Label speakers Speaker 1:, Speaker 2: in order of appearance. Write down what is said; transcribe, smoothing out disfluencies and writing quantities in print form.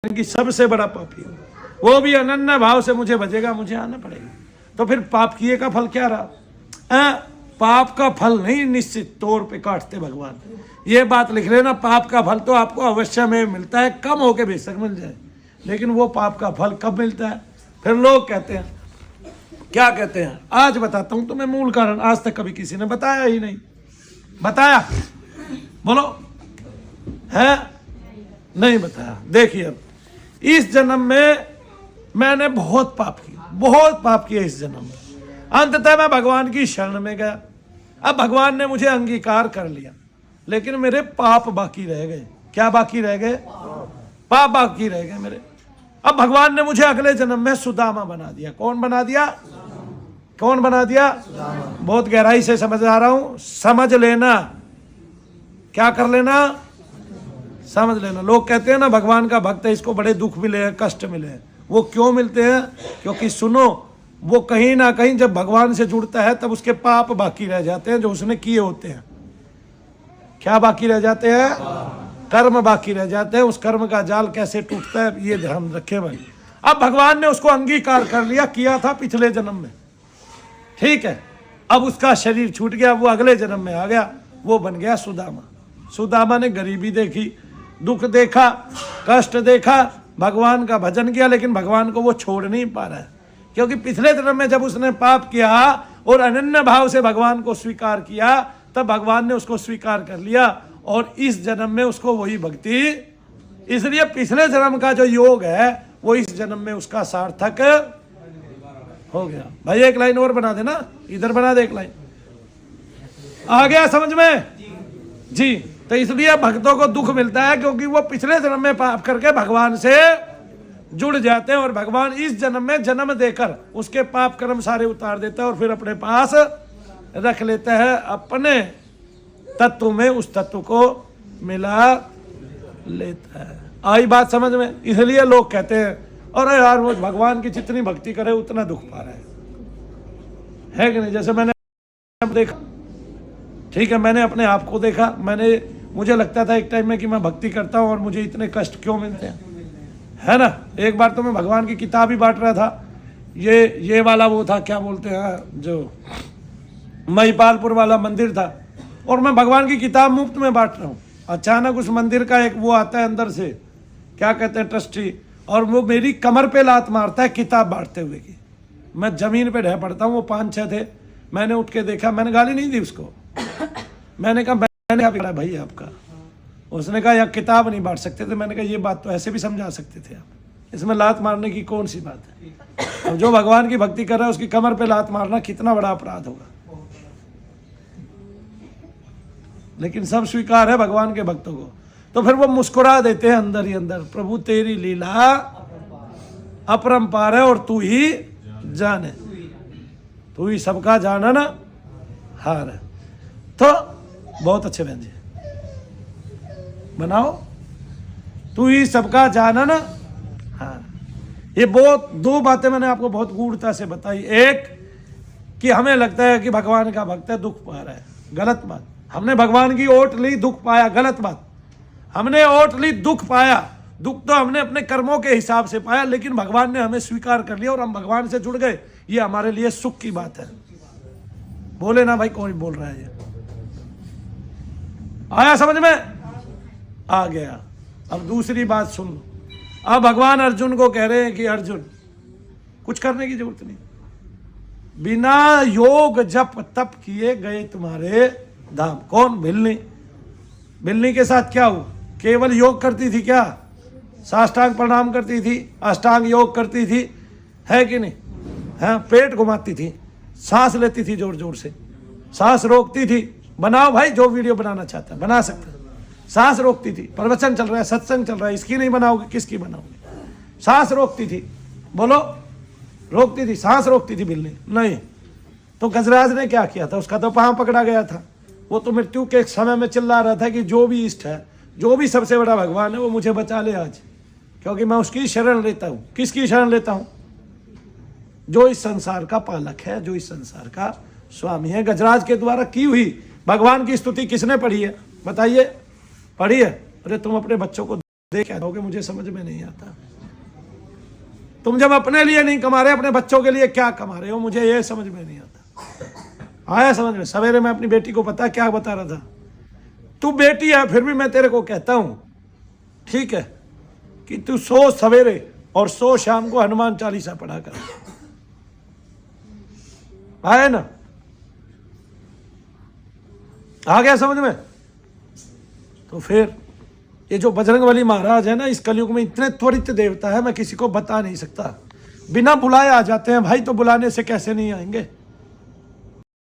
Speaker 1: कि सबसे बड़ा पापी हूँ, वो भी अनन्य भाव से मुझे भजेगा, मुझे आना पड़ेगा। तो फिर पाप किए का फल क्या रहा? पाप का फल नहीं निश्चित तौर पे काटते भगवान, ये बात लिख लेना। पाप का फल तो आपको अवश्य में मिलता है, कम होके बेशक मिल जाए, लेकिन वो पाप का फल कब मिलता है? फिर लोग कहते हैं, क्या कहते हैं, आज बताता हूं तुम्हें मूल कारण। आज तक कभी किसी ने बताया ही नहीं। बताया? बोलो, है? नहीं बताया। देखिए, अब इस जन्म में मैंने बहुत पाप किया, बहुत पाप किया इस जन्म में। अंततः मैं भगवान की शरण में गया। अब भगवान ने मुझे अंगीकार कर लिया, लेकिन मेरे पाप बाकी रह गए। क्या बाकी रह गए? पाप बाकी रह गए मेरे। अब भगवान ने मुझे अगले जन्म में सुदामा बना दिया। कौन बना दिया? कौन बना दिया? बहुत गहराई से समझ आ रहा हूं, समझ लेना। क्या कर लेना? समझ लेना। लोग कहते हैं ना, भगवान का भक्त है, इसको बड़े दुख मिले हैं, कष्ट मिले हैं। वो क्यों मिलते हैं? क्योंकि सुनो, वो कहीं ना कहीं जब भगवान से जुड़ता है तब उसके पाप बाकी रह जाते हैं जो उसने किए होते हैं। क्या बाकी रह जाते हैं? कर्म बाकी रह जाते हैं। उस कर्म का जाल कैसे टूटता है ये ध्यान रखे भाई। अब भगवान ने उसको अंगीकार कर लिया, किया था पिछले जन्म में, ठीक है। अब उसका शरीर छूट गया, वो अगले जन्म में आ गया, वो बन गया सुदामा। सुदामा ने गरीबी देखी, दुख देखा, कष्ट देखा, भगवान का भजन किया, लेकिन भगवान को वो छोड़ नहीं पा रहा है, क्योंकि पिछले जन्म में जब उसने पाप किया और अनन्य भाव से भगवान को स्वीकार किया, तब भगवान ने उसको स्वीकार कर लिया और इस जन्म में उसको वही भक्ति, इसलिए पिछले जन्म का जो योग है वो इस जन्म में उसका सार्थक हो गया। भाई एक लाइन और बना देना, इधर बना दे एक लाइन। आ गया समझ में जी? तो इसलिए भक्तों को दुख मिलता है क्योंकि वो पिछले जन्म में पाप करके भगवान से जुड़ जाते हैं और भगवान इस जन्म में जन्म देकर उसके पाप कर्म सारे उतार देता है और फिर अपने पास रख लेता है, अपने तत्व में उस तत्व को मिला लेता है। आई बात समझ में? इसलिए लोग कहते हैं, अरे यार वो भगवान की जितनी भक्ति करे उतना दुख पा रहा है कि नहीं? जैसे मैंने देखा, ठीक है, मैंने अपने आप को देखा। मुझे लगता था एक टाइम में कि मैं भक्ति करता हूँ और मुझे इतने कष्ट क्यों मिलते हैं, है ना। एक बार तो मैं भगवान की किताब ही बांट रहा था, ये वाला वो था, क्या बोलते हैं, जो महिपालपुर वाला मंदिर था, और मैं भगवान की किताब मुफ्त में बांट रहा हूँ। अचानक उस मंदिर का एक वो आता है अंदर से, क्या कहते हैं, ट्रस्टी, और वो मेरी कमर पे लात मारता है किताब बांटते हुए की। मैं जमीन पे ढह पड़ता हूँ। वो 5-6 थे। मैंने उठ के देखा, मैंने गाली नहीं दी उसको। मैंने कहा, मैंने क्या बिगड़ा भाई आपका? उसने कहा, यार किताब नहीं बांट सकते थे। मैंने कहा, ये बात तो ऐसे भी समझा सकते थे आप, इसमें लात मारने की कौन सी बात है? अब जो भगवान की भक्ति कर रहा है उसकी कमर पे लात मारना कितना बड़ा अपराध होगा। लेकिन सब स्वीकार है भगवान के भक्तों को। तो फिर वो मुस्कुरा देते हैं अंदर ही अंदर, प्रभु तेरी लीला अपरंपार है और तू ही जाने, तू ही सबका जाना ना हार है। तो बहुत अच्छे बहन जी बनाओ, तू ही सबका जाना ना। हाँ, ये बहुत दो बातें मैंने आपको बहुत गूढ़ता से बताई। एक कि हमें लगता है कि भगवान का भक्त है, दुख पा रहा है, गलत बात। हमने भगवान की ओट ली, दुख पाया, गलत बात। हमने ओट ली, दुख पाया, दुख तो हमने अपने कर्मों के हिसाब से पाया, लेकिन भगवान ने हमें स्वीकार कर लिया और हम भगवान से जुड़ गए, ये हमारे लिए सुख की बात है। बोले ना भाई, कौन बोल रहा है? ये आया समझ में? आ गया। अब दूसरी बात सुन लो। अब भगवान अर्जुन को कह रहे हैं कि अर्जुन, कुछ करने की जरूरत नहीं, बिना योग जप तप किए गए तुम्हारे धाम। कौन? भिल्ली। भिल्ली के साथ क्या हुआ? केवल योग करती थी क्या? साष्टांग प्रणाम करती थी, अष्टांग योग करती थी, है कि नहीं? हाँ, पेट घुमाती थी, सांस लेती थी जोर जोर से, सांस रोकती थी। बनाओ भाई, जो वीडियो बनाना चाहता है बना सकते हैं। सांस रोकती थी, प्रवचन चल रहा है, सत्संग चल रहा है, इसकी नहीं बनाओगे किसकी बनाओगे? सांस रोकती थी, बोलो, रोकती थी, सांस रोकती थी बिल्ली नहीं। तो गजराज ने क्या किया था? उसका तो पांव पकड़ा गया था। वो तो मृत्यु के समय में चिल्ला रहा था कि जो भी इष्ट है, जो भी सबसे बड़ा भगवान है, वो मुझे बचा ले आज, क्योंकि मैं उसकी शरण लेता हूँ। किसकी शरण लेता हूँ? जो इस संसार का पालक है, जो इस संसार का स्वामी है। गजराज के द्वारा की हुई भगवान की स्तुति किसने पढ़ी है? बताइए, पढ़ी है? अरे तुम अपने बच्चों को क्या दोगे मुझे समझ में नहीं आता। तुम जब अपने लिए नहीं कमा रहे, अपने बच्चों के लिए क्या कमा रहे हो, मुझे ये समझ में नहीं आता। आया समझ में? सवेरे मैं अपनी बेटी को पता क्या बता रहा था, तू बेटी है फिर भी मैं तेरे को कहता हूं, ठीक है, कि तू 100 सवेरे और 100 शाम को हनुमान चालीसा पढ़ा कर। आया ना? आ गया समझ में? तो फिर ये जो बजरंगबली महाराज है ना, इस कलयुग में इतने त्वरित देवता है, मैं किसी को बता नहीं सकता। बिना बुलाए आ जाते हैं भाई, तो बुलाने से कैसे नहीं आएंगे।